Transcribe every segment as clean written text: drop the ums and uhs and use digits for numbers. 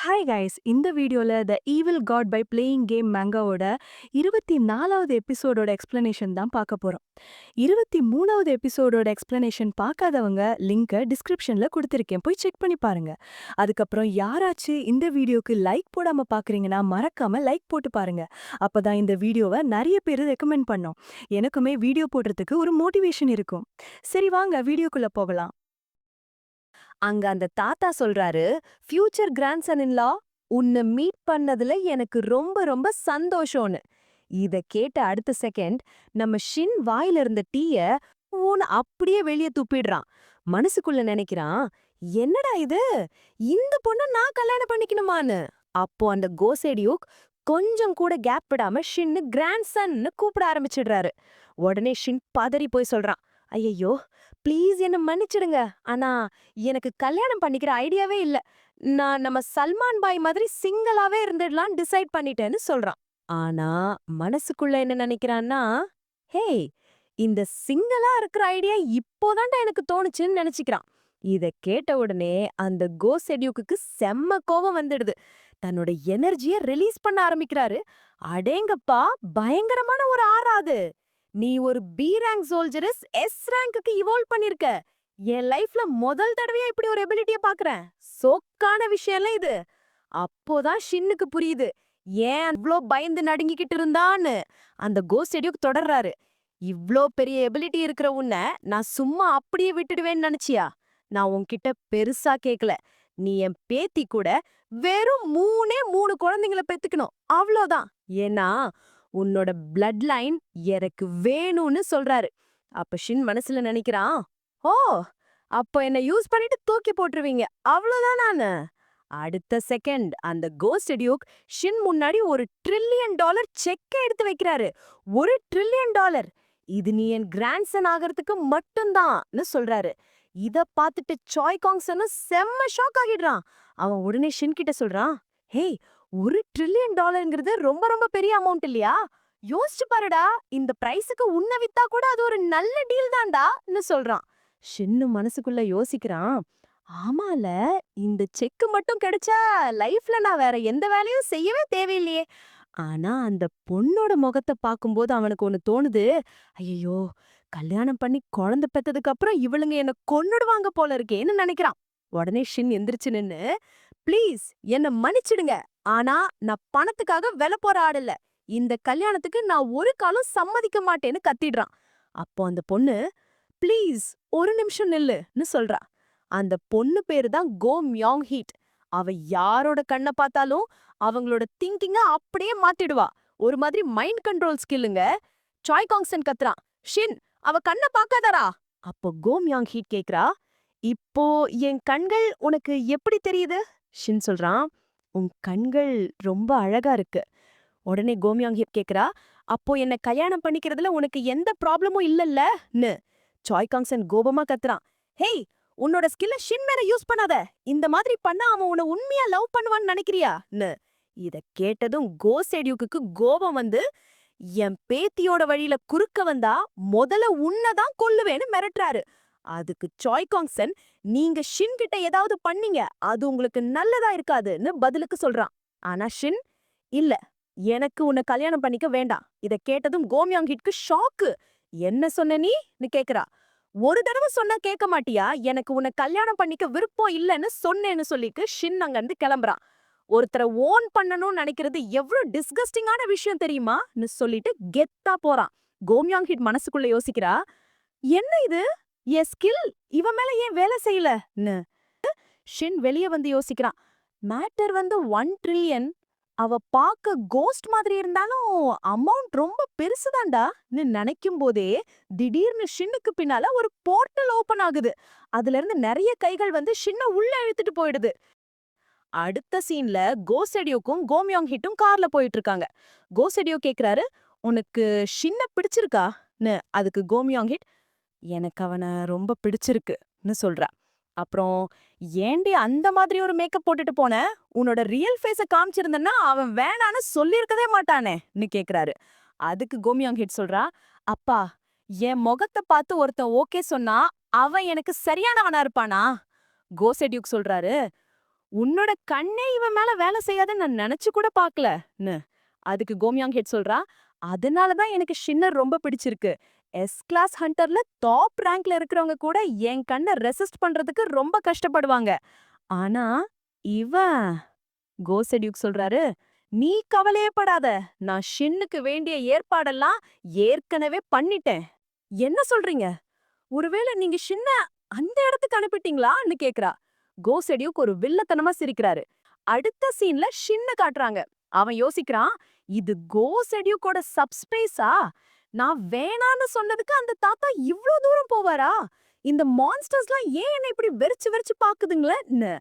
Hi guys, இந்த வீடியோல the evil god by playing game மேங்காவோட 24வது எபிசோடோட எக்ஸ்பிளனேஷன் தான் பார்க்க போறோம். 23வது எபிசோடோட எக்ஸ்பிளனேஷன் பார்க்காதவங்க லிங்கை டிஸ்கிரிப்ஷன்ல கொடுத்திருக்கேன், போய் செக் பண்ணி பாருங்க. அதுக்கப்புறம் யாராச்சும் இந்த வீடியோக்கு லைக் போடாம பாக்குறீங்கன்னா மறக்காம லைக் போட்டு பாருங்க. அப்பதான் இந்த வீடியோவை நிறைய பேர் ரெக்கமெண்ட் பண்ணோம். எனக்குமே வீடியோ போடுறதுக்கு ஒரு மோட்டிவேஷன் இருக்கும். சரி வாங்க வீடியோக்குள்ள போகலாம். அங்க அந்த தாத்தா சொல்றாரு, ஃபியூச்சர் கிராண்ட்சன் இன் லா, உன்னை மீட் பண்ணதுல எனக்கு ரொம்ப ரொம்ப சந்தோஷம்னு. இத கேட்ட அடுத்த செகண்ட் நம்ம ஷின் வாயில இருந்த டீய ஊன்னு அப்படியே வெளியே துப்பிடுறான். மனசுக்குள்ள நினைக்கிறான், என்னடா இது, இந்த பொண்ண நான் கல்யாணம் பண்ணிக்கணுமான்னு. அப்போ அந்த கோசேடியூக் கொஞ்சம் கூட கேப் விடாம ஷின்னு கிராண்ட்சன்னு கூப்பிட ஆரம்பிச்சிடுறாரு. உடனே ஷின் பதறி போய் சொல்றான், ஐயையோ ப்ளீஸ் என்ன மன்னிச்சிடுங்க, ஆனா எனக்கு கல்யாணம் பண்ணிக்கிற ஐடியாவே இல்ல. நான் நம்ம சல்மான் பாய் மாதிரி சிங்கிளாவே இருந்துடலாம் டிசைட் பண்ணிட்டேன்னு சொல்றான். ஆனா மனசுக்குள்ள என்ன நினைக்கிறான்னா, ஹேய், இந்த சிங்கிளா இருக்கிற ஐடியா இப்போதான்டா எனக்கு தோணுச்சுன்னு நினைச்சுக்கிறான். இத கேட்ட உடனே அந்த கோசெடியூக்கு செம்ம கோபம் வந்துடுது. தன்னோட எனர்ஜிய ரிலீஸ் பண்ண ஆரம்பிக்கிறாரு. அடேங்கப்பா, பயங்கரமான ஒரு ஆறாது. நீ ஒரு பி ரேங்க் சோல்ஜரஸ் எஸ் ரேங்க்குக்கு இவால்வ் பண்ணிருக்க. என் லைஃப்ல முதல் தடவையா இப்படி ஒரு எபிலிட்டிய பாக்குறேன். சோக்கான விஷயம்ல இது. அப்போதான் ஷின்னுக்கு புரியுது, ஏன் இவ்ளோ பயந்து நடுங்கிக்கிட்டு இருந்தான்னு. அந்த கோஸ்ட் எடியோக்கு தொடர்றாரு. இவ்ளோ பெரிய எபிலிட்டி இருக்கிற உன்ன நான் சும்மா அப்படியே விட்டுடுவேன்னு நினைச்சியா? நான் உன்கிட்ட பெருசா கேக்கல. நீ என் பேத்தி கூட வெறும் 3 குழந்தைங்கள பெத்துக்கணும், அவ்வளோதான். ஏன்னா உன்னோட பிளட் லைன் எனக்கு வேணும்னு சொல்றாரு. அப்ப ஷின் மனசுல நினைக்கிறான், ஓ, அப்ப என்ன யூஸ் பண்ணிட்டு தூக்கி போட்டுருவீங்க, அவ்வளவுதான் நானு. அடுத்த செகண்ட் அந்த கோஸ்ட் டியூக் ஷின் முன்னாடி $1 ட்ரில்லியன் செக் எடுத்து வைக்கிறாரு. $1 ட்ரில்லியன், இது நீ என் கிராண்ட்சன் ஆகிறதுக்கு மட்டும்தான்னு சொல்றாரு. இத பார்த்துட்டு சாய் காங்சனும் செம்ம ஷாக் ஆகிடுறான். அவன் உடனே ஷின் கிட்ட சொல்றான், ஹேய், $1 ட்ரில்லியன் ரொம்ப ரொம்ப பெரிய அமௌண்ட் இல்லையா? யோசிச்சு பாருடா, இந்த பிரைஸுக்கு உன்னை வித்தா கூட அது ஒரு நல்ல டீல் தான்டான்னு சொல்றான். ஷின்னு மனசுக்குள்ள யோசிக்கிறான், ஆமால, இந்த செக் மட்டும் கிடைச்சா லைஃப்ல நான் வேற எந்த வேலையும் செய்யவே தேவையில்லையே. ஆனா அந்த பொண்ணோட முகத்தை பார்க்கும்போது அவனுக்கு ஒண்ணு தோணுது, ஐயோ, கல்யாணம் பண்ணி குழந்தை பெத்ததுக்கு அப்புறம் இவளுங்க என்ன கொன்னுடுவாங்க போல இருக்கேன்னு நினைக்கிறான். உடனே ஷின் எந்திரிச்சு நின்னு, ப்ளீஸ் என்ன மன்னிச்சிடுங்க, ஆனா நான் பணத்துக்காக வெல போற ஆடல. இந்த கல்யாணத்துக்கு நான் ஒரு காலம் சம்மதிக்க மாட்டேன்னு கத்திடுறான். அப்போ அந்த பொண்ணு, ப்ளீஸ் ஒரு நிமிஷம் நில்லுன்னு சொல்றா. அந்த பொண்ணு பேரு தான் கோ மியாங் ஹீட். அவ யாரோட கண்ண பார்த்தாலும் அவங்களோட திங்கிங்க அப்படியே மாத்திடுவா. ஒரு மாதிரி மைண்ட் கண்ட்ரோல் ஸ்கில்லுங்க. சாய் காங்சன் கத்துறான், ஷின், அவ கண்ண பாக்காதடா. அப்போ கோ மியாங் ஹீட் கேக்குறா, இப்போ என் கண்கள் உனக்கு எப்படி தெரியுது? ஷின் சொல்றான், உன் கண்கள் ரொம்ப அழகா இருக்கு. உடனே கோமியாங் ஹிப் கேக்குறா, அப்போ என்ன கல்யாணம் பண்ணிக்கிறதுல உனக்கு எந்த ப்ராப்ளமும் இல்லல்லன்னு. சாய் காங்சன் கோபமா கத்துறான், ஹேய், உன்னோட ஸ்கில்ல ஷின் மேல யூஸ் பண்ணாத. இந்த மாதிரி பண்ணா அவன் உன்னை உண்மையா லவ் பண்ணுவான்னு நினைக்கிறியான்னு. இத கேட்டதும் கோசேடியூக்கு கோபம் வந்து, என் பேத்தியோட வழியில குறுக்க வந்தா முதல்ல உன்னதான் கொல்லுவேன்னு மிரட்டுறாரு. அதுக்கு சாய் காங்சன், நீங்க ஷின் கிட்ட ஏதாவது பண்ணீங்க, அது உங்களுக்கு நல்லதா இருக்காதுன்னு பதிலுக்கு சொல்றான். ஆனா ஷின், இல்ல, எனக்கு உன்னை கல்யாணம் பண்ணிக்க வேண்டாம். இத கேட்டதும் கோமியாங் ஹிட்க்கு ஷாக்கு. என்ன சொன்ன நீன்னு கேக்குறா. ஒரு தடவை சொன்னா கேட்க மாட்டியா? எனக்கு உன்னை கல்யாணம் பண்ணிக்க விருப்பம் இல்லைன்னு சொன்னேன்னு சொல்லிட்டு ஷின் அங்கிருந்து கிளம்புறான். ஒருத்தரை ஓன் பண்ணணும்னு நினைக்கிறது எவ்வளவு டிஸ்கஸ்டிங்கான விஷயம் தெரியுமான்னு சொல்லிட்டு கெத்தா போறான். கோமியாங் ஹிட் மனசுக்குள்ள யோசிக்கிறா, என்ன இது, என் ஸ்கில் இவன் மேல ஏன் வேலை செய்யலன்னு. ஷின் வெளிய வந்து யோசிக்கிறான், மேட்டர் வந்து 1 ட்ரில்லியன். அவ பாக்க கோஸ்ட் மாதிரி இருந்தாலும் அமௌண்ட் ரொம்ப பெருசுதான்டான்னு நினைக்கும் போதே திடீர்னு ஷின்னுக்கு பின்னால ஒரு போர்ட்டல் ஓபன் ஆகுது. அதுல இருந்து நிறைய கைகள் வந்து ஷின்ன உள்ள இழுத்துட்டு போயிடுது. அடுத்த சீன்ல கோசெடியோக்கும் கோமியோங் ஹிட்டும் கார்ல போயிட்டு இருக்காங்க. கோசெடியோ கேக்குறாரு, உனக்கு ஷின்ன பிடிச்சிருக்கான்னு. அதுக்கு கோமியோங் ஹிட், எனக்கு அவன ரொம்ப பிடிச்சிருக்குன்னு சொல்றா. அப்புறம், ஏண்டி அந்த மாதிரி ஒரு மேக்கப் போட்டுட்டு போன? உன்னோட ரியல் ஃபேஸ காமிச்சிருந்தன்னா அவன் வேணான்னு சொல்லியிருக்கவே மாட்டானேன்னு கேக்குறாரு. அதுக்கு கோமியாங் ஹிட் சொல்றா, அப்பா, என் முகத்தை பார்த்து ஒருத்தன் ஓகே சொன்னா அவன் எனக்கு சரியானவனா இருப்பானா? கோசெடியூக் சொல்றாரு, உன்னோட கண்ணே இவன் மேல வேலை செய்யாதுன்னு நான் நினைச்சு கூட பாக்கலன்னு. அதுக்கு கோம்யாங் ஹெட் சொல்றா, அதனாலதான் எனக்கு ஷின்னர் ரொம்ப பிடிச்சிருக்கு. எஸ் கிளாஸ் ஹண்டர்ல டாப் ரேங்க்ல இருக்கிறவங்க கூட என் கண்ணை ரெசிஸ்ட் பண்றதுக்கு ரொம்ப கஷ்டப்படுவாங்க. ஆனா இவன் கோசெடியூக் சொல்றாரு, நீ கவலையே படாத. நான் ஷின்னுக்கு வேண்டிய ஏற்பாடெல்லாம் ஏற்கனவே பண்ணிட்டேன். என்ன சொல்றீங்க? ஒருவேளை நீங்க ஷின்ன அந்த இடத்துக்கு அனுப்பிட்டீங்களான்னு கேக்குறா. கோசெடியூக் ஒரு வில்லத்தனமா சிரிக்கிறாரு. அடுத்த சீன்ல ஷின்ன காட்டுறாங்க. அவன் யோசிக்கிறான், இது கோசெடியூக்கோட சப்ஸ்பேஸா? நான் வேணான்னு சொன்னதுக்கு அந்த தாத்தா இவ்ளோ தூரம் போவாரா? இந்த மான்ஸ்டர்ஸ்லாம் ஏன் என்ன இப்படி வெறிச்சு வெறிச்சு பாக்குதுங்களேன்னு.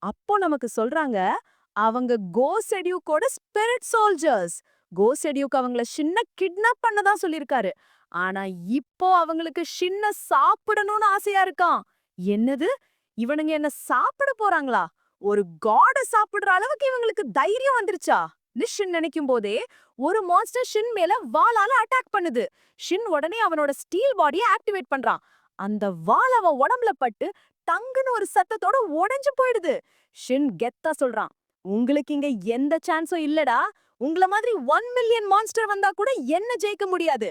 அப்போ நமக்கு சொல்றாங்க, அவங்க கோசெடியூக்கோட ஸ்பிரிட் சோல்ஜர்ஸ். கோசெடியூக் அவங்கள ஷின்ன கிட்னாப் பண்ணதா சொல்லிருக்காரு. ஆனா இப்போ அவங்களுக்கு ஷின்ன சாப்பிடணும்னு ஆசையா இருக்கான். என்னது? இவனுங்க என்ன சாப்பிட போறாங்களா? ஒரு காட சாப்பிடுற அளவுக்கு இவங்களுக்கு தைரியம் வந்துருச்சா? ஷின் நினைக்கும் போதே ஒரு மான்ஸ்டர் ஷின் மேல வாளால அட்டாக் பண்ணுது. ஷின் உடனே அவனோட ஸ்டீல் பாடியை ஆக்டிவேட் பண்றான். அந்த வாள் அவன் உடம்புல பட்டு டங்குன்னு ஒரு சத்தத்தோட உடைஞ்சு போயிடுது. ஷின் கெத்தா சொல்றான், உங்களுக்கு இங்க எந்த சான்ஸும் இல்லடா. உங்கள மாதிரி 1 மில்லியன் மான்ஸ்டர் வந்தா கூட என்ன ஜெயிக்க முடியாது.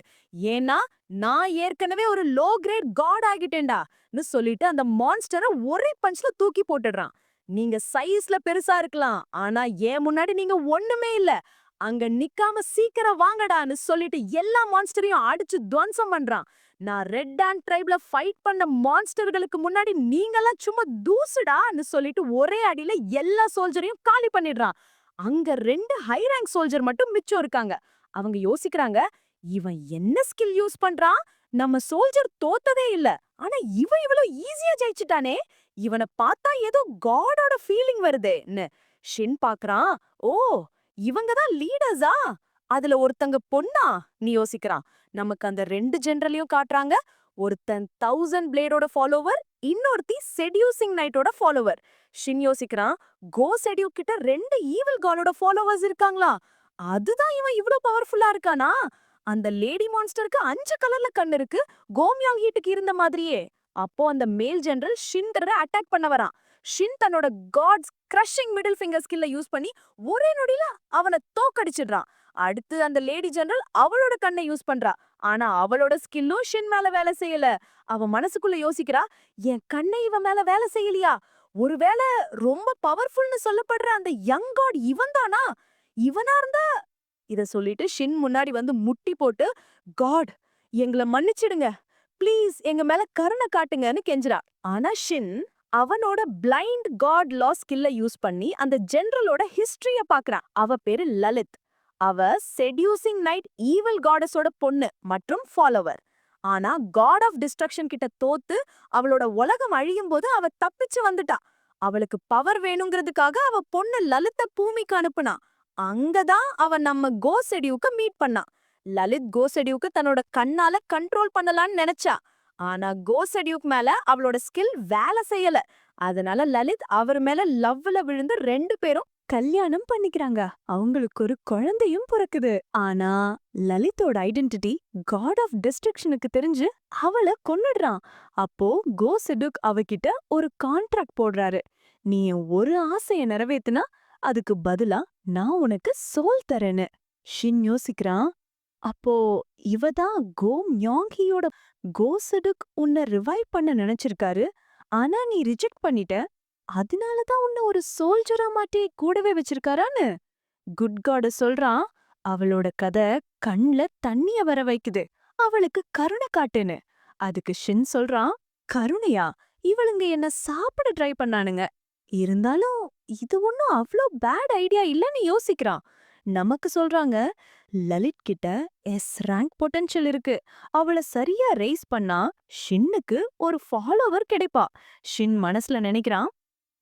ஏன்னா நான் ஏற்கனவே ஒரு லோ கிரேட் காட் ஆகிட்டேன்டான்னு சொல்லிட்டு அந்த மான்ஸ்டரை ஒரே பஞ்ச்ல தூக்கி போட்டுடுறான். நீங்க சைஸ்ல பெருசா இருக்கலாம், ஆனா ஏன் முன்னாடி நீங்க ஒண்ணுமே இல்ல. அங்க நிக்காம சீக்கிரம் வாங்கடான்னு சொல்லிட்டு எல்லா மான்ஸ்டரையும் அடிச்சு துவம்சம் பண்றான். நான் ரெட் அண்ட் ட்ரைப்ல ஃபைட் பண்ண மான்ஸ்டர்களுக்கு முன்னாடி நீங்கெல்லாம் சும்மா தூசுடான்னு சொல்லிட்டு ஒரே அடியில எல்லா சோல்ஜரையும் காலி பண்ணிடுறான். அங்க 2 ஹை ரேங்க் சோல்ஜர் மட்டும் மிச்சம் இருக்காங்க. அவங்க யோசிக்கிறாங்க, இவன் என்ன ஸ்கில் யூஸ் பண்றான்? நம்ம சோல்ஜர் தோத்ததே இல்ல. ஆனா இவன் இவ்வளவு ஈஸியா ஜெயிச்சிட்டானே. இவனை பார்த்தா ஏதோ காடோட ஃபீலிங் வருதேன்னு ஷின் பாக்குறான். ஓ, இவங்க தான் லீடர்ஸா? அதுல ஒருத்தங்க பொண்ணா நீ யோசிக்கிறான். நமக்கு அந்த 2 ஜெனரலையும் காட்டுறாங்க. ஒருத்தன் 1000 பிளேடோட ஃபாலோவர், இன்னொருத்தி செடியூசிங் நைட்டோட ஃபாலோவர். ஷின் யோசிக்கிறான், கோ செடியூ கிட்ட 2 ஈவில் காலோட ஃபாலோவர்ஸ் இருக்காங்களா? அதுதான் இவன் இவ்ளோ பவர்ஃபுல்லா இருக்கானா? அந்த லேடி மான்ஸ்டருக்கு 5 கலர்ல கண் இருக்கு, கோம்யாங் ஹீட்டுக்கு இருந்த மாதிரியே. அப்போ அந்த மேல் ஜெனரல் ஷின்தர அட்டாக் பண்ண வரான். ஷின் தன்னோட காட்ஸ் கிரஷிங் மிடில் ஃபிங்கர் ஸ்கில்ல யூஸ் பண்ணி ஒரே நொடியில அவனை தோக்கடிச்சிடுறான். அடுத்து அந்த லேடி ஜெனரல் அவளோட கண்ணை யூஸ் பண்றா. ஆனா அவளோட ஸ்கில்லும் ஷின் மேல வேலை செய்யல. அவ மனசுக்குள்ள யோசிக்கிறா, என் கண்ணை இவன் மேல வேலை செய்யலையா? ஒருவேளை ரொம்ப பவர்ஃபுல்னு சொல்லப்படுற அந்த யங் காட் இவன் தானா? இவனா இருந்தா இத சொல்லிட்டு ஷின் முன்னாடி வந்து முட்டி போட்டு, காட் எங்கள மன்னிச்சிடுங்க, ப்ளீஸ் எங்க மேல கருணை காட்டுங்கன்னு கெஞ்சுறா. ஆனா ஷின் அவனோட பிளைண்ட் காட் லா ஸ்கில்ல யூஸ் பண்ணி அந்த ஜெனரலோட ஹிஸ்டரிய பாக்குறான். அவ பேரு லலித். அவ செடியூசிங் நைட் ஈவில் காடஸோட பொண்ணு மற்றும் ஃபாலோவர். ஆனா காட் ஆஃப் டிஸ்ட்ரக்ஷன் கிட்ட தோத்து அவளோட உலகம் அழியும் போது அவ தப்பிச்சு வந்துட்டா. அவளுக்கு பவர் வேணுங்கிறதுக்காக அவ பொண்ணு லலித்த பூமிக்கு அனுப்புனா. அங்கதான் அவ நம்ம கோசெடியூக்க மீட் பண்ணா. லலித் கோசெடியூக்கு தன்னோட கண்ணால கண்ட்ரோல் பண்ணலாம்னு நினைச்சா. ஆனா கோசெடியூக் மேல அவளோட ஸ்கில் வேலை செய்யல. அதனால லலித் அவர் மேல லவ்ல விழுந்து 2 பேரும் கல்யாணம் பண்ணிக்கிறாங்க. அவங்களுக்கு ஒரு குழந்தையும் பிறக்குது. ஆனா லலித்தோட ஐடென்டிட்டி காட் ஆஃப் டிஸ்ட்ரக்ஷனுக்கு தெரிஞ்சு அவளை கொன்னுடுறான். அப்போ கோசெடுக் அவகிட்ட ஒரு கான்ட்ராக்ட் போடுறாரு. நீ ஒரு ஆசைய நிறைவேத்துனா அதுக்கு பதிலா நான் உனக்கு சோல் தரேன்னு. ஷின் யோசிக்கிறான். அப்போ இவதான் கோ மியாங்கியோட. கோசெடுக் உன்னை ரிவைவ் பண்ண நினைச்சிருக்காரு, ஆனா நீ ரிஜெக்ட் பண்ணிட்ட. அதனாலதான் உன்னை ஒரு சோல்ஜரா மாட்டி கூடவே வச்சிருக்காரான்னு குட் காட சொல்றான். அவளோட கதை கண்ல தண்ணிய வர வைக்குது. அவளுக்கு கருணை காட்டுன்னு. அதுக்கு ஷின் சொல்றான், கருணையா? இவளுங்க என்ன சாப்பிட ட்ரை பண்ணானுங்க. இருந்தாலும் இது ஒன்னும் அவ்ளோ பேட் ஐடியா இல்லன்னு யோசிக்கிறான். நமக்கு சொல்றாங்க, லலித் கிட்ட எஸ் ரேங்க் பொட்டன்ஷியல் இருக்கு. அவள சரியா ரேஸ் பண்ணா ஷின்னுக்கு ஒரு ஃபாலோவர் கிடைப்பா. ஷின் மனசுல நினைக்கிறான்,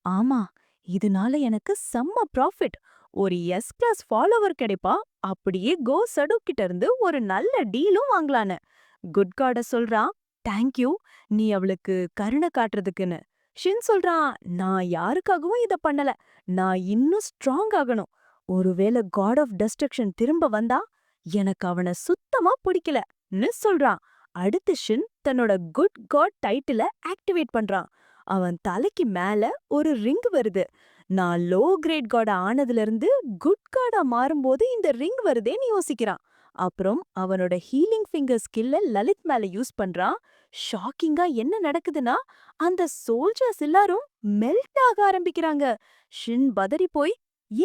ஆமா, இதனால எனக்கு செம்ம ப்ராஃபிட். ஒரு எஸ் கிளாஸ் ஃபாலோவர் கிடைப்பா. அப்படியே கோ சடு கிட்ட இருந்து ஒரு நல்ல டீலும் வாங்கலான்னு. குட் காட சொல்றான், தேங்க்யூ நீ அவளுக்கு கருணை காட்டுறதுக்குன்னு. ஷின் சொல்றான், நான் யாருக்காகவும் இத பண்ணல. நான் இன்னும் ஸ்ட்ராங் ஆகணும். ஒருவேளை காட் ஆஃப் டிஸ்ட்ரக்ஷன் திரும்ப வந்தா எனக்கு அவனை சுத்தமா பிடிக்கலன்னு சொல்றான். அடுத்து ஷின் தன்னோட குட் காட் டைட்டில ஆக்டிவேட் பண்றான். அவன் தலைக்கு மேல ஒரு ரிங் வருது. நான் லோ கிரேட் காட் ஆனதுல இருந்து குட் காடா மாறும்போது இந்த ரிங் வருதேன்னு யோசிக்கிறான். அப்புறம் அவனோட ஹீலிங் ஃபிங்கர் ஸ்கில்ல லலித் மேல யூஸ் பண்றான். ஷாக்கிங்கா என்ன நடக்குதுன்னா, அந்த சோல்ஜர்ஸ் எல்லாரும் மெல்ட் ஆக ஆரம்பிக்கிறாங்க. ஷின் பதறி போய்,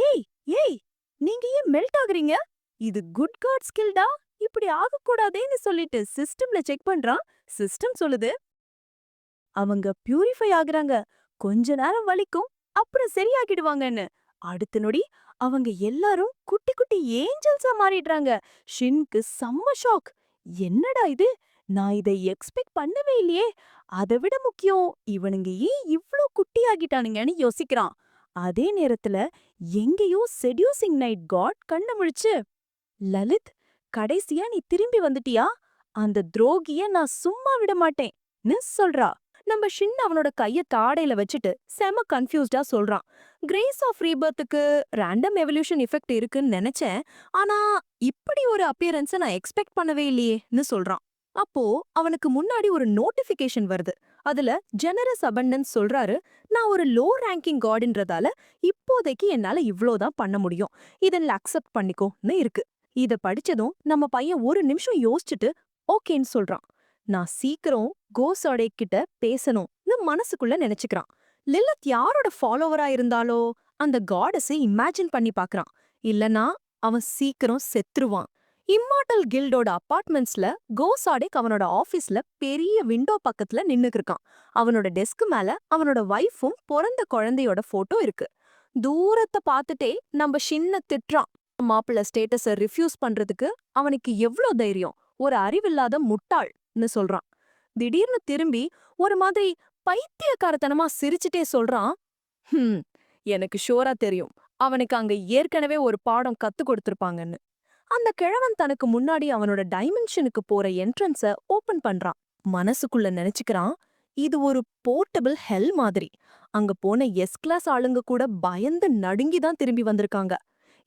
ஏய் ஏய், நீங்க ஏன் மெல்ட் ஆகுறீங்க? இது குட் காட் ஸ்கில்டா, இப்படி ஆகக்கூடாதேன்னு சொல்லிட்டு சிஸ்டம்ல செக் பண்றான். சிஸ்டம் சொல்லுது அவங்க பியூரிஃபை ஆகுறாங்க, கொஞ்ச நேரம் வலிக்கும், அப்புறம் சரியாகிடுவாங்கன்னு. அடுத்த நொடி அவங்க எல்லாரும் குட்டி குட்டி ஏஞ்சல்ஸா மாறிடுறாங்க. ஷின்க்கு செம்ம ஷாக். என்னடா இது, நான் இதை எக்ஸ்பெக்ட் பண்ணவே இல்லையே. அதை விட முக்கியம், இவனுங்க ஏன் இவ்ளோ குட்டி ஆகிட்டானுங்கன்னு யோசிக்கிறான். அதே நேரத்துல எங்கேயோ செடியூசிங் நைட் காட் கண்ணு முழிச்சு, லலித், கடைசியா நீ திரும்பி வந்துட்டியா? அந்த துரோகிய நான் சும்மா விட மாட்டேன்னு சொல்றா. நம்ம ஷின் அவனோட கைய தாடையில வச்சுட்டு செம கன்ஃபியூஸ்டா சொல்றான். கிரேஸ் ஆஃப் ரீபர்த்துக்கு ரேண்டம் எவல்யூஷன் எஃபெக்ட் இருக்குன்னு நினைச்சேன், ஆனா இப்படி ஒரு அப்பியரன்ஸ நான் எக்ஸ்பெக்ட் பண்ணவே இல்லையேன்னு சொல்றான். அப்போ அவனுக்கு முன்னாடி ஒரு நோட்டிபிகேஷன் வருது. அதுல ஜெனரஸ் அபண்டன்ஸ் சொல்றாரு, நான் ஒரு லோ ரேங்கிங் காட்ன்றதால இப்போதைக்கு என்னால இவ்ளோதான் பண்ண முடியும், இதெல்லாம் அக்செப்ட் பண்ணிக்கோன்னு இருக்கு. இத படிச்சதும் நம்ம பையன் ஒரு நிமிஷம் யோசிச்சுட்டு ஓகேன்னு சொல்றான். நான் சீக்கிரம் கோசாடே கிட்ட பேசணும்னு மனசுக்குள்ள நினைச்சுக்கிறான். லில்லத் யாரோட ஃபாலோவரா இருந்தாலோ அந்த காடஸை இமேஜின் பண்ணி பாக்குறான். இல்லனா அவன் சீக்கிரம் செத்துருவான். இம்மார்டல் கில்டோட அபார்ட்மெண்ட்ஸ்ல கோசாடேக் அவனோட ஆபீஸ்ல பெரிய விண்டோ பக்கத்துல நின்னுக்கு இருக்கான். அவனோட டெஸ்க் மேல அவனோட வைஃபும் பிறந்த குழந்தையோட போட்டோ இருக்கு. தூரத்தை பார்த்துட்டே நம்ம ஷின்ன திட்டுறான். மாப்பிள்ள ஸ்டேட்டஸ ரிஃப்யூஸ் பண்றதுக்கு அவனுக்கு எவ்ளோ தைரியம், ஒரு அறிவில்லாத முட்டாள்னு சொல்றான். திடீர்னு திரும்பி ஒரு மாதிரி பைத்தியக்காரத்தனமா சிரிச்சுட்டே சொல்றான், எனக்கு ஷோரா தெரியும், அவனுக்கு அங்க ஏற்கனவே ஒரு பாடம் கத்து கொடுத்திருப்பாங்கன்னு. அந்த கிழவன் தனக்கு முன்னாடி அவனோட டைமென்ஷனுக்கு போற என்ட்ரன்ஸ ஓபன் பண்றான். மனசுக்குள்ள நினைச்சுக்கிறான், இது ஒரு போர்ட்டபிள் ஹெல் மாதிரி. அங்க போன எஸ் கிளாஸ் ஆளுங்க கூட பயந்து நடுங்கிதான் திரும்பி வந்திருக்காங்க.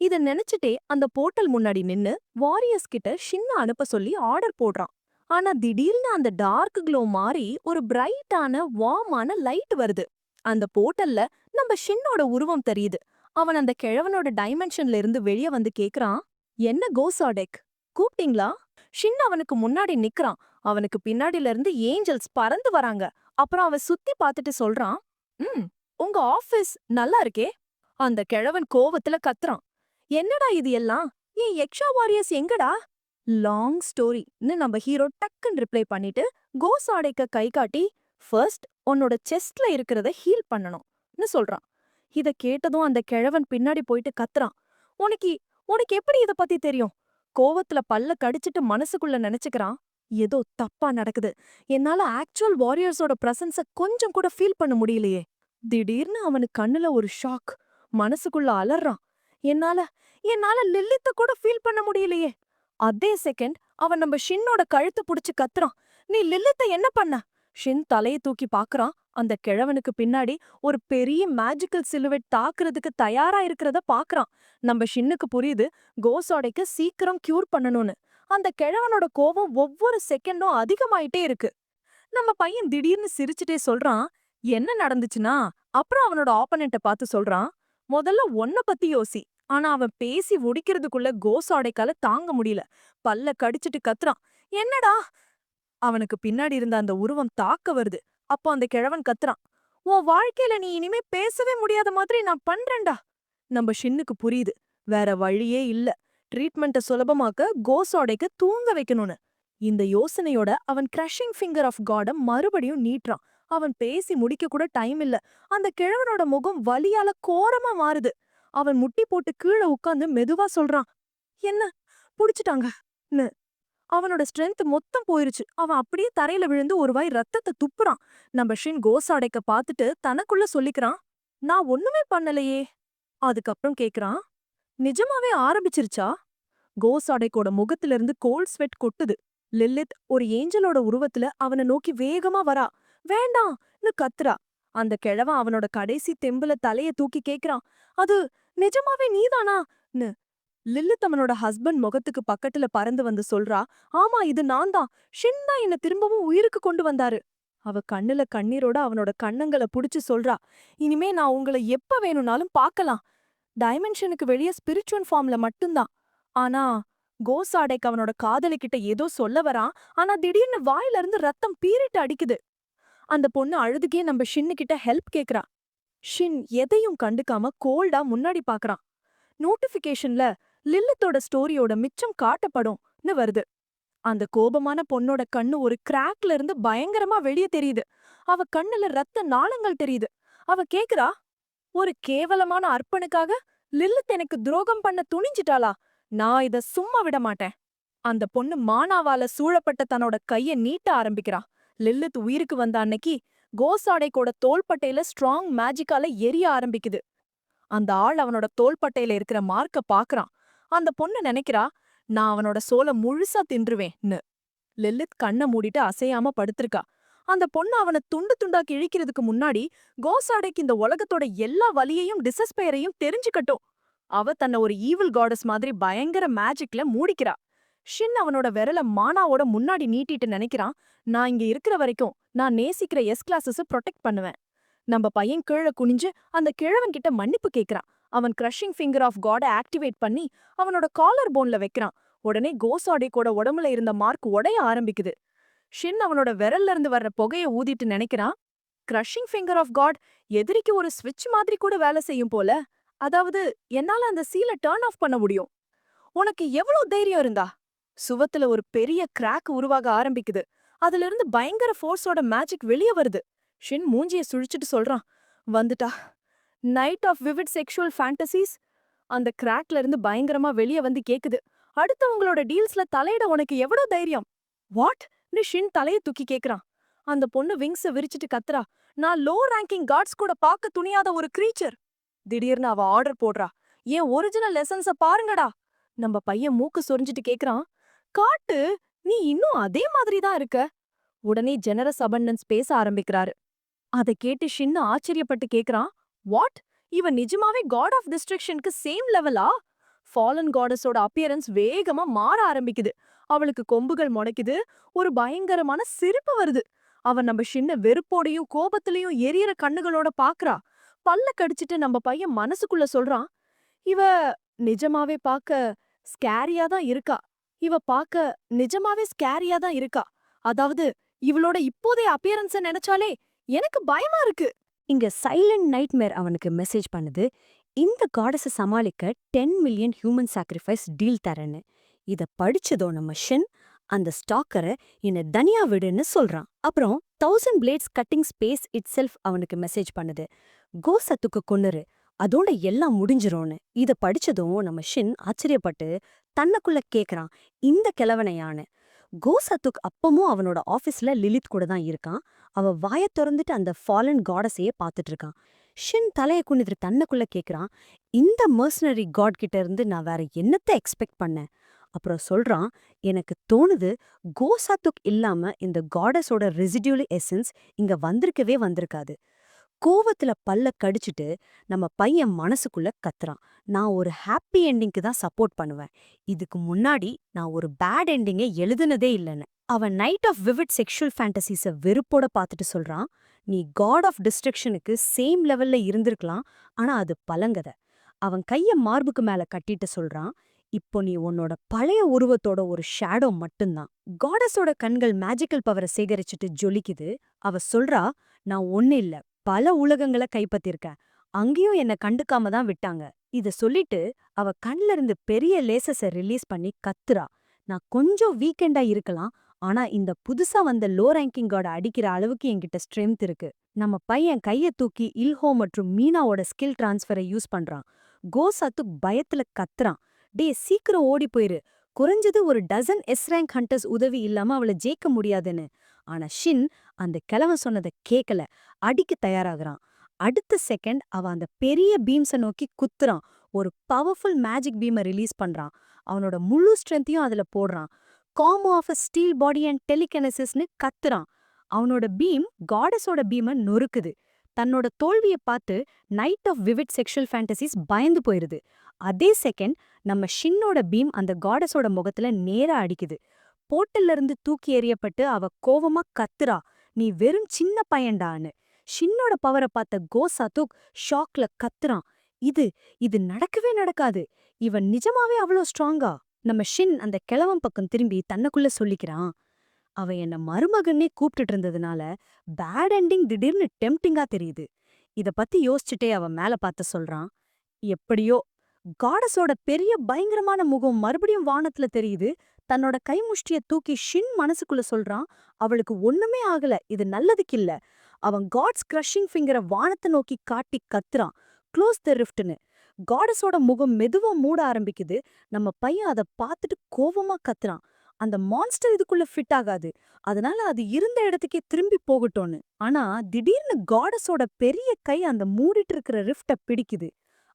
இத நினைச்சிட்டே அந்த போர்ட்டல் முன்னாடி நின்னு வாரியர்ஸ் கிட்ட ஷின்ன அனுப்ப சொல்லி ஆர்டர் போடுறான். ஆனா திடீர்னு அந்த டார்க் க்ளோ மாறி ஒரு பிரைட்டான வார்மான லைட் வருது. அந்த போர்ட்டல்ல நம்ம ஷின்னோட உருவம் தெரியுது. அவன் அந்த கிழவனோட டைமென்ஷன்ல இருந்து வெளிய வந்து கேக்குறான், என்ன கோசாடெக், கூப்பிட்டீங்களா? ஷின் அவனுக்கு முன்னாடி நிக்கிறான். அவனுக்கு பின்னாடில இருந்து ஏஞ்சல்ஸ் பறந்து வராங்க. அப்புறம் அவன் சுத்தி பார்த்துட்டு சொல்றான், உங்க ஆபீஸ் நல்லா இருக்கே. அந்த கிழவன் கோவத்துல கத்துறான், என்னடா இது எல்லாம், ஏன் எக்ஷா வாரியர்ஸ் எங்கடா? லாங் ஸ்டோரின்னு நம்ம ஹீரோ டக்குன்னு ரிப்ளை பண்ணிட்டு கோசாடைக்க கை காட்டி, ஃபர்ஸ்ட் உன்னோட செஸ்ட்ல இருக்கிறத ஹீல் பண்ணணும்னு சொல்றான். இத கேட்டதும் அந்த கிழவன் பின்னாடி போயிட்டு கத்துறான், உனக்கு உனக்கு எப்படி இத பத்தி தெரியும்? கோவத்துல பல்ல கடிச்சிட்டு மனசுக்குள்ள நினைச்சுக்கிறான், ஏதோ தப்பா நடக்குது, என்னால ஆக்சுவல் வாரியர்ஸோட பிரசன்ஸ கொஞ்சம் கூட ஃபீல் பண்ண முடியலையே. திடீர்னு அவனுக்கு கண்ணுல ஒரு ஷாக். மனசுக்குள்ள அலறான், என்னால என்னால லில்லித்த கூட ஃபீல் பண்ண முடியலையே. அதே செகண்ட் அவன் நம்ம ஷின்னோட கழுத்து புடிச்சு கத்துறான், நீ லில்லித்த என்ன பண்ண? ஷின் தலையை தூக்கி பாக்குறான். அந்த கிழவனுக்கு பின்னாடி ஒரு பெரிய மேஜிக்கல் சிலுவெட் தாக்குறதுக்கு தயாரா இருக்கிறத பாக்குறான். நம்ம ஷின்னுக்கு புரியுது, கோசாடைக்கு சீக்கிரம் கியூர் பண்ணணும்னு. அந்த கிழவனோட கோபம் ஒவ்வொரு செகண்டும் அதிகமாயிட்டே இருக்கு. நம்ம பையன் திடீர்னு சிரிச்சுட்டே சொல்றான், என்ன நடந்துச்சுன்னா? அப்புறம் அவனோட ஆப்பனண்ட்ட பார்த்து சொல்றான், முதல்ல உன்ன பத்தி யோசி. ஆனா அவன் பேசி முடிக்கிறதுக்குள்ள கோசாடைக்கால தாங்க முடியல. பல்ல கடிச்சிட்டு கத்துறான், என்னடா? அவனுக்கு பின்னாடி இருந்த அந்த உருவம் தாக்க வருது. அப்போ அந்த கிழவன் கத்துறான், உன் வாழ்க்கையில நீ இனிமே பேசவே முடியாத மாதிரி நான் பண்றேன்டா. நம்ம ஷின்னுக்கு புரியுது, வேற வழியே இல்ல. ட்ரீட்மெண்ட்ட சுலபமாக்க கோசாடைக்கு தூங்க வைக்கணும்னு. இந்த யோசனையோட அவன் கிரஷிங் ஃபிங்கர் ஆஃப் காட மறுபடியும் நீட்டுறான். அவன் பேசி முடிக்க கூட டைம் இல்ல. அந்த கிழவனோட முகம் வலியால கோரமா மாறுது. அவன் முட்டி போட்டு கீழே உட்கார்ந்து மெதுவா சொல்றான், என்ன புடிச்சிட்டாங்கன்னு. அவனோட ஸ்ட்ரென்த் மொத்தம் போயிருச்சு. அவன் அப்படியே தரையில விழுந்து ஒரு வாய் ரத்தத்தை துப்புறான். நம்ம ஷின் கோசாடைக்க பார்த்துட்டு தனக்குள்ள சொல்லிக்கிறான், நான் ஒண்ணுமே பண்ணலையே. அதுக்கப்புறம் கேக்குறான், நிஜமாவே ஆரம்பிச்சிருச்சா? கோசாடைக்கோட முகத்துல இருந்து கோல்ட் ஸ்வெட் கொட்டுது. லில்லித் ஒரு ஏஞ்சலோட உருவத்துல அவனை நோக்கி வேகமா வரா. வேண்டாம்னு கத்துறா. அந்த கிழவன் அவனோட கடைசி தெம்புல தலைய தூக்கி கேக்குறான், அது நிஜமாவே நீதானான்னு. லில்லித் அவனோட ஹஸ்பண்ட் முகத்துக்கு பக்கத்துல பறந்து வந்து சொல்றா, ஆமா இது நான் தான். ஷின் தான் என்ன திரும்பவும் உயிருக்கு கொண்டு வந்தாரு. அவ கண்ணுல கண்ணீரோட அவனோட கண்ணங்கள புடிச்சு சொல்றா, இனிமே நான் உங்கள எப்ப வேணும்னாலும் பார்க்கலாம். டைமென்ஷனுக்கு வெளிய ஸ்பிரிச்சுவல் ஃபார்ம்ல மட்டும்தான். ஆனா கோசாடேக் அவனோட காதலி கிட்ட ஏதோ சொல்ல வரான். ஆனா திடீர்னு வாயில இருந்து ரத்தம் பீறிட்டு அடிக்குது. அந்த பொண்ணு அழுதுகே நம்ம ஷின்னு கிட்ட ஹெல்ப் கேக்குறா. ஷின் எதையும் கண்டுக்காம கோல்டா முன்னாடி பாக்குறான். நோட்டிபிகேஷன்ல லில்லித்தோட ஸ்டோரியோட மிச்சம் காட்டப்படும்னு வருது. அந்த கோபமான பொண்ணோட கண்ணு ஒரு கிராக்ல இருந்து பயங்கரமா வெளிய தெரியுது. அவ கண்ணுல ரத்த நாளங்கள் தெரியுது. அவ கேக்குறா, ஒரு கேவலமான அர்ப்பனுக்காக லில்லித் எனக்கு துரோகம் பண்ண துணிஞ்சிட்டாளா? நான் இத சும்மா விட மாட்டேன். அந்த பொண்ணு மானாவால சூழப்பட்ட தன்னோட கைய நீட்ட ஆரம்பிக்கிறா. லில்லித் உயிருக்கு வந்த அன்னைக்கு கோசாடைக்கோட தோள்பட்டையில ஸ்ட்ராங் மேஜிக்கால எரிய ஆரம்பிக்குது. அந்த ஆள் அவனோட தோள்பட்டையில இருக்கிற மார்க்க பாக்குறான். அந்த பொண்ணு நினைக்கிறா, நான் அவனோட சோல முழுசா தின்றுவேன்னு. லில்லித் கண்ண மூடிட்டு அசையாம படுத்திருக்கா. அந்த பொண்ணு அவன துண்டு துண்டா கிழிக்கிறதுக்கு முன்னாடி கோசாடைக்கு இந்த உலகத்தோட எல்லா வலியையும் டிசஸ்பெயரையும் தெரிஞ்சுக்கட்டும். அவ தன்னை ஒரு ஈவில் காடஸ் மாதிரி பயங்கர மேஜிக்ல மூடிக்கிறா. ஷின் அவனோட விரல மானாவோட முன்னாடி நீட்டிட்டு நினைக்கிறான், நான் இங்க இருக்கிற வரைக்கும் நான் நேசிக்கிற எஸ் கிளாஸஸ் ப்ரொடெக்ட் பண்ணுவேன். நம்ம பையன் கீழ குனிஞ்சு அந்த கிழவன் கிட்ட மன்னிப்பு கேக்குறான். அவன் கிரஷிங் ஃபிங்கர் ஆஃப் காட ஆக்டிவேட் பண்ணி அவனோட காலர் போன்ல வைக்கிறான். உடனே கோசாடேக்கோட உடம்புல இருந்த மார்க் உடைய ஆரம்பிக்குது. ஷின் அவனோட விரல்ல இருந்து வர்ற புகைய ஊதிட்டு நினைக்கிறான், கிரஷிங் ஃபிங்கர் ஆஃப் காட் எதிரிக்கு ஒரு ஸ்விட்ச் மாதிரி கூட வேலை செய்யும் போல. அதாவது என்னால அந்த சீல டர்ன் ஆஃப் பண்ண முடியும். உனக்கு எவ்வளவு தைரியம் இருந்தா? சுவத்துல ஒரு பெரிய கிராக் உருவாக ஆரம்பிக்குது. அதுல இருந்து பயங்கர ஃபோர்ஸோட மேஜிக் வெளிய வருது. ஷின் மூஞ்சிய சுழிச்சிட்டு சொல்றான், வந்துட்டா. Night of vivid sexual fantasies. அந்த கிராக்ல இருந்து பயங்கரமா வெளிய வந்து கேக்குது, அடுத்தவங்களோட டீல்ஸ்ல தலையிட உனக்கு எவ்வளவு தைரியம்? வாட்? ஷின் தலைய தூக்கி கேக்குறான். அந்த பொண்ணு விங்ஸ விரிச்சிட்டு கத்துறா, நான் லோ ரேங்கிங் கார்ட்ஸ் கூட பார்க்க துணியாத ஒரு கிரீச்சர். திடீர்னு அவ ஆர்டர் போடுறா, ஏன் ஒரிஜினல் லெசன்ஸ பாருங்கடா. நம்ம பையன் மூக்கு சொரிஞ்சிட்டு கேக்குறான், காட்டு, நீ இன்னும் அதே மாதிரி தான் இருக்க. உடனே ஜெனரஸ் அபண்டன்ஸ் பேச ஆரம்பிக்கிறாரு. அத கேட்டு ஷின் ஆச்சரியப்பட்டு கேக்குறான், வாட்? இவன் நிஜமாவே காட் ஆஃப் டிஸ்ட்ரக்ஷனுக்கு சேம் லெவலா? ஃபாலன் காடஸோட அப்பியரன்ஸ் வேகமா மாற ஆரம்பிக்குது. அவளுக்கு கொம்புகள் முளைக்குது. ஒரு பயங்கரமான சிரிப்பு வருது. அவன் நம்ம ஷின்ன வெறுப்போடையும் கோபத்திலையும் எரியற கண்ணுகளோட பாக்குறா. பல்ல கடிச்சிட்டு நம்ம பையன் மனசுக்குள்ள சொல்றான், இவ நிஜமாவே பாக்க ஸ்கேரியா தான் இருக்கா. இவ பாக்க நிஜமாவே ஸ்கேரியா தான் இருக்கா. அதாவது இவளோட இப்போதைய அப்பியரன்ஸ நினைச்சாலே எனக்கு பயமா இருக்கு. இங்க சைலண்ட் நைட்மேர் அவனுக்கு மெசேஜ் பண்ணுது, இந்த காடஸ சமாளிக்க 10 மில்லியன் ஹியூமன் சாக்ரிஃபைஸ் டீல் தரேன்னு. இத படிச்சதோ நம்ம ஷின் அந்த ஸ்டாக்கரை என்ன தனியா விடுன்னு சொல்றான். அப்புறம் 1000 blades cutting space itself அவனுக்கு மெசேஜ் பண்ணுது, கோசத்துக்கு கொன்னுரு, அதோட எல்லாம் முடிஞ்சிரும்னு. இத படிச்சதும் நம்ம ஷின் ஆச்சரியப்பட்டு தன்னுக்குள்ள கேக்குறான், இந்த கிழவனையான்னு. கோசத்துக் அப்பமும் அவனோட ஆபீஸ்ல லிலித் கூட தான் இருக்கான். அவ வாய திறந்துட்டு அந்த ஃபாலன் காடஸையே பாத்துட்டு இருக்கான். ஷின் தலைய குனிந்து தன்னுக்குள்ள கேக்குறான், இந்த மர்சனரி காட் கிட்ட இருந்து நான் வேற என்னத்த எக்ஸ்பெக்ட் பண்ணேன்? அப்புறம் சொல்றான், எனக்கு தோணுது கோசாத்துக் இல்லாம இந்த காடஸோட ரெசிடியூல் எசன்ஸ் இங்க வந்திருக்காது. கோவத்துல பல்ல கடிச்சிட்டு நம்ம பையன் மனசுக்குள்ள கத்துறான், நான் ஒரு ஹாப்பி எண்டிங்க்கு தான் சப்போர்ட் பண்ணுவேன். இதுக்கு முன்னாடி நான் ஒரு பேட் எண்டிங்கை எழுதுனதே இல்லைன்னு. அவன் நைட் ஆஃப் விவிட் செக்ஷுவல் ஃபேண்டசிஸ வெறுப்போட பார்த்துட்டு சொல்றான், நீ காட் ஆஃப் டிஸ்ட்ரக்ஷனுக்கு சேம் லெவல்ல இருந்திருக்கலாம், ஆனா அது பலங்கத. அவன் கைய மார்புக்கு மேல கட்டிட்டு சொல்றான், இப்போ நீ உன்னோட பழைய உருவத்தோட ஒரு ஷேடோ மட்டும்தான். காடஸோட கண்கள் மேஜிக்கல் பவரை சேகரிச்சுட்டு ஜொலிக்குது. அவ சொல்றா, நான் ஒண்ணு இல்ல, பல உலகங்களை கைப்பத்திருக்கேன். அங்கேயும் என்ன கண்டுக்காம தான் விட்டாங்க. இத சொல்லிட்டு அவ கண்ல இருந்து பெரிய லேசஸ ரிலீஸ் பண்ணி கத்துறா, நான் கொஞ்சம் வீக்கெண்டா இருக்கலாம், ஆனா இந்த புதுசா வந்த லோ ரேங்கிங் கார்ட அடிக்கிற அளவுக்கு என்கிட்ட ஸ்ட்ரென்த் இருக்கு. நம்ம பையன் கைய தூக்கி இல்ஹோ மற்றும் மீனாவோட ஸ்கில் டிரான்ஸ்ஃபரை யூஸ் பண்றான். கோசாத்துக் பயத்துல கத்துறான், டே சீக்கிரம் ஓடி போயிரு, குறைஞ்சது ஒரு டசன் எஸ் ரேங்க் ஹண்டர்ஸ் உதவி இல்லாம அவளை ஜெயிக்க முடியாதுன்னு. ஆனா ஷின் அந்த கிழவன் சொன்னதை கேட்கல, அடிக்க தயாராகிறான். அடுத்த செகண்ட் அவ அந்த பெரிய பீம்ஸை நோக்கி குத்துறான். ஒரு பவர்ஃபுல் மேஜிக் பீமை ரிலீஸ் பண்றான். அவனோட முழு ஸ்ட்ரென்த்தையும் அதுல போடுறான். Combo of a steel body and டெலிகனசிஸ்னு கத்துறான். அவனோட பீம் காடஸோட பீமை நொறுக்குது. தன்னோட தோல்வியை பார்த்து night of vivid sexual fantasies பயந்து போயிருது. அதே செகண்ட் நம்ம ஷின்னோட பீம் அந்த காடஸோட முகத்துல நேரா அடிக்குது. போட்டல்ல இருந்து தூக்கி எறியப்பட்டு அவ கோவமா கத்துறா, நீ வெறும் சின்ன பையன்டான்னு. ஷின்னோட பவரை பார்த்த கோசாத்துக் ஷாக்ல கத்துறான். இது இது நடக்கவே நடக்காது. இவன் நிஜமாவே அவ்வளோ ஸ்ட்ராங்கா? நம்ம ஷின் அந்த கிழவன் பக்கம் திரும்பி தன்னுக்குள்ள சொல்லிக்கிறான். அவன் என்ன மருமகன்னே கூப்பிட்டுட்டு இருந்ததுனால பேட் எண்டிங் திடீர்னு டெம்ப்டிங்கா தெரியுது. இத பத்தி யோசிச்சுட்டே அவன் மேல பார்த்து சொல்றான். எப்படியோ காடஸோட பெரிய பயங்கரமான முகம் மறுபடியும் வானத்துல தெரியுது. தன்னோட கைமுஷ்டிய தூக்கி ஷின் மனசுக்குள்ள சொல்றான். அவளுக்கு ஒண்ணுமே ஆகல, இது நல்லதுக்கு இல்ல. அவன் காட்ஸ் கிரஷிங் ஃபிங்கரை வானத்தை நோக்கி காட்டி கத்துறான். Close the ரிஃப்ட்னு. காடஸோட முகம் மெதுவா மூட ஆரம்பிக்குது. நம்ம பையன் அதை பார்த்துட்டு கோவமா கத்துறான். அந்த மான்ஸ்டர் இதுக்குள்ள ஃபிட் ஆகாது, அதனால அது இருந்த இடத்துக்கே திரும்பி போகட்டும்னு. ஆனா திடீர்னு காடஸோட பெரிய கை அந்த மூடிட்டு இருக்கிற ரிஃப்ட பிடிக்குது.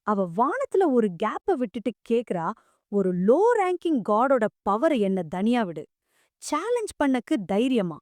அவ வானத்துல ஒரு கேப்ப விட்டுட்டு கேக்குறா, ஒரு லோ ரேங்கிங் காடோட பவர் என்ன தனியா விடு, சேலஞ்ச் பண்ணக்கு தைரியமா?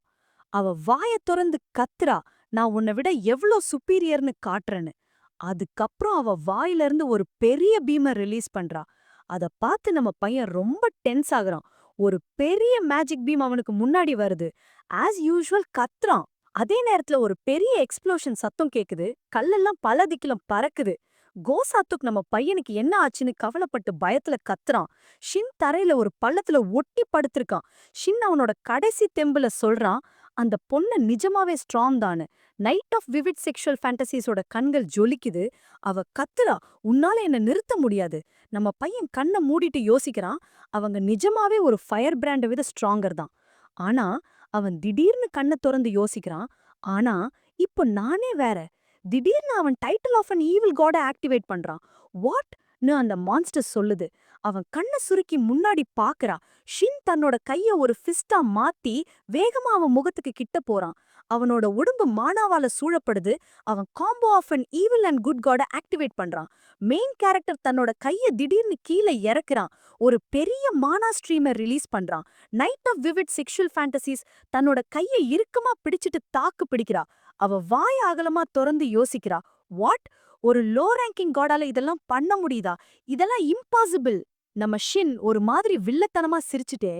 அவ வாய திறந்து கத்துறா, நான் உன்னை விட எவ்ளோ சுப்பீரியர்னு காட்டுறேன்னு. அதுக்கப்புறம் அவ வாயில இருந்து ஒரு பெரிய பீம ரிலீஸ் பண்றா. அத பார்த்து நம்ம பையன் ரொம்ப டென்ஸ் ஆகுறான். ஒரு பெரிய மேஜிக் பீம் அவனுக்கு முன்னாடி வருது. ஆஸ் யூஷுவல் கத்துறான். அதே நேரத்துல ஒரு பெரிய எக்ஸ்ப்ளோஷன் சத்தம் கேக்குது. கல்லெல்லாம் பல திக்கிலும் பறக்குது. கோசாத்துக் நம்ம பையனுக்கு என்ன ஆச்சுன்னு கவலைப்பட்டு பயத்துல கத்துறான். ஷின் தரையில ஒரு பள்ளத்துல ஒட்டி படுத்திருக்கான். ஷின் அவனோட கடைசி தெம்புல சொல்றான், அந்த பொண்ணு நிஜமாவே strong Thanu. Night of vivid sexual ஃபேண்டசிஸோட கண்கள் ஜொலிக்குது. அவ கத்துறா, உன்னால என்ன நிறுத்த முடியாது. நம்ம பையன் கண்ணை மூடிட்டு யோசிக்கிறான். அவங்க நிஜமாவே ஒரு ஃபயர் பிராண்டை விட ஸ்ட்ராங்கர் தான். ஆனா அவன் திடீர்னு கண்ணை திறந்து யோசிக்கிறான். ஆனா இப்போ நானே வேற. திடீர்னு அவன் டைட்டில் ஆஃப் அன் ஈவில் காட ஆக்டிவேட் பண்றான். வாட்னு அந்த மான்ஸ்டர் சொல்லுது. அவன் கண்ணை சுருக்கி முன்னாடி பாக்குறா. ஷின் தன்னோட கைய ஒரு ஃபிஸ்டா மாத்தி வேகமா அவன் முகத்துக்கு கிட்ட போறான். அவனோட உடம்பு மானாவால சூழப்படுது. அவன் combo of an evil and good god activate பண்றான். மெயின் கேரக்டர் தன்னோட கைய திடீர்னு கீழே இறக்குறான். ஒரு பெரிய மானா ஸ்ட்ரீமர் ரிலீஸ் பண்றான். Night of vivid sexual fantasies தன்னோட கைய இறுக்கமா பிடிச்சிட்டு தாக்கு பிடிக்கிறா. அவ வாய் அகலமா திறந்து யோசிக்கிறா. வாட்? ஒரு லோ ரேங்கிங் காடால இதெல்லாம் பண்ண முடியுதா? இதெல்லாம் இம்பாசிபிள். நம்ம ஷின் ஒரு மாதிரி வில்லத்தனமா சிரிச்சுட்டே,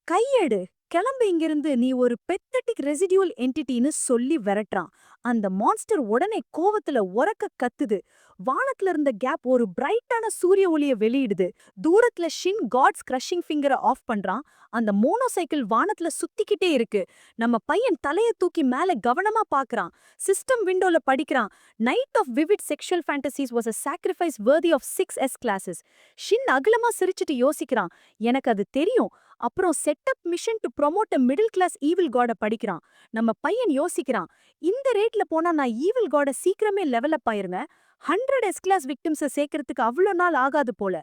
கையெடு, கிளம்பு இங்கிருந்து, நீ ஒரு பெத்தட்டிக் ரெசிடியூல் என்டிட்டின்னு சொல்லி விரட்டுறான். அந்த மான்ஸ்டர் உடனே கோவத்துல உரக்க கத்துது. வானத்துல இருந்த கேப் ஒரு பிரைட்டான சூரிய ஒளிய வெளியிடுது. தூரத்துல ஷின் காட்ஸ் கிரஷிங் ஃபிங்கரை ஆஃப் பண்றான். அந்த மோனோ சைக்கிள் வானத்துல சுத்திக்கிட்டே இருக்கு. நம்ம பையன் தலைய தூக்கி மேல கவனமா பாக்குறான். சிஸ்டம் விண்டோல படிக்கிறான். Night of vivid sexual fantasies was a sacrifice worthy of 6S classes. Shin அகலமா சிரிச்சிட்டு யோசிக்கிறான். எனக்கு அது தெரியும். அப்புறம் setup mission to promote a middle class evil god படிக்கிறான். நம்ம பையன் யோசிக்கிறான். இந்த ரேட்ல போனா நான் ஈவில் காட சீக்கிரமே லெவலப் ஆயிருவேன். 100 S கிளாஸ் விக்டிம்ஸை சேர்க்கறதுக்கு அவ்வளோ நாள் ஆகாது போல.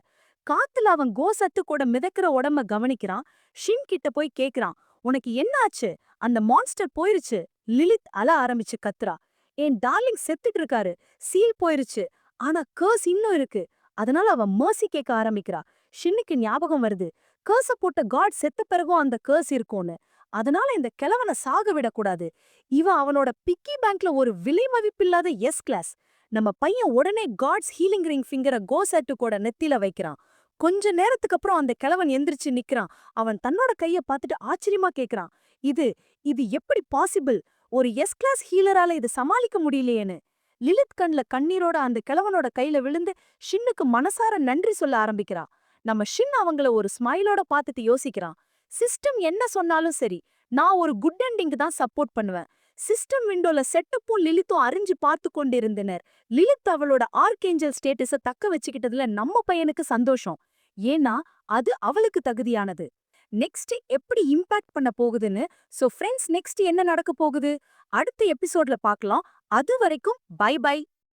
காத்துல அவன் கோசத்து கூட மிதக்கிற உடம்ப கவனிக்கிறான். ஷின் கிட்ட போய் கேக்குறான், உனக்கு என்ன ஆச்சு? அந்த மான்ஸ்டர் போயிருச்சு. லிலித் அழ ஆரம்பிச்சு கத்துறா. என் டார்லிங் செத்துட்டு இருக்காரு. சீல் போயிருச்சு. ஆனா கர்ஸ் இன்னும் இருக்கு. அதனால அவன் மர்சி கேட்க ஆரம்பிக்கிறா. ஷின்னுக்கு ஞாபகம் வருது, கர்ஸ போட்ட காட் செத்த பிறகும் அந்த கர்ஸ் இருக்கும்னு. அதனால இந்த கிழவனை சாக விடக்கூடாது. இவன் அவனோட பிக்கி பேங்க்ல ஒரு விலை மதிப்பில்லாத எஸ் கிளாஸ். நம்ம பையன் உடனே காட்ஸ் ஹீலிங் ரிங் ஃபிங்கரை கோசட்டு கூட நெத்தில வைக்கிறான். கொஞ்ச நேரத்துக்கு அப்புறம் அந்த கிழவன் எந்திரிச்சு நிக்கிறான். அவன் தன்னோட கைய பார்த்துட்டு ஆச்சரியமா கேக்குறான், இது இது எப்படி பாசிபிள்? ஒரு எஸ் கிளாஸ் ஹீலரால இது சமாளிக்க முடியலையேன்னு. லிலித் கண்ல கண்ணீரோட அந்த கிழவனோட கையில விழுந்து ஷின்னுக்கு மனசார நன்றி சொல்ல ஆரம்பிக்கிறா. நம்ம ஷின் அவங்கள ஒரு ஸ்மைலோட பார்த்துட்டு யோசிக்கிறான். சிஸ்டம் என்ன சொன்னாலும் சரி, நான் ஒரு குட் எண்டிங்க்கு தான் சப்போர்ட் பண்ணுவேன். சிஸ்டம் விண்டோல செட்டப்பும் லிலித்தும் அறிஞ்சு பார்த்து கொண்டிருந்தனர். லிலித் அவளோட ஆர்கேஞ்சல் ஸ்டேட்டஸ தக்க வச்சுக்கிட்டதுல நம்ம பையனுக்கு சந்தோஷம். ஏன்னா அது அவளுக்கு தகுதியானது. நெக்ஸ்ட் எப்படி இம்பாக்ட் பண்ண போகுதுன்னு. சோ ஃப்ரெண்ட்ஸ், நெக்ஸ்ட் என்ன நடக்க போகுது அடுத்த எபிசோட்ல பார்க்கலாம். அது வரைக்கும் பை பை.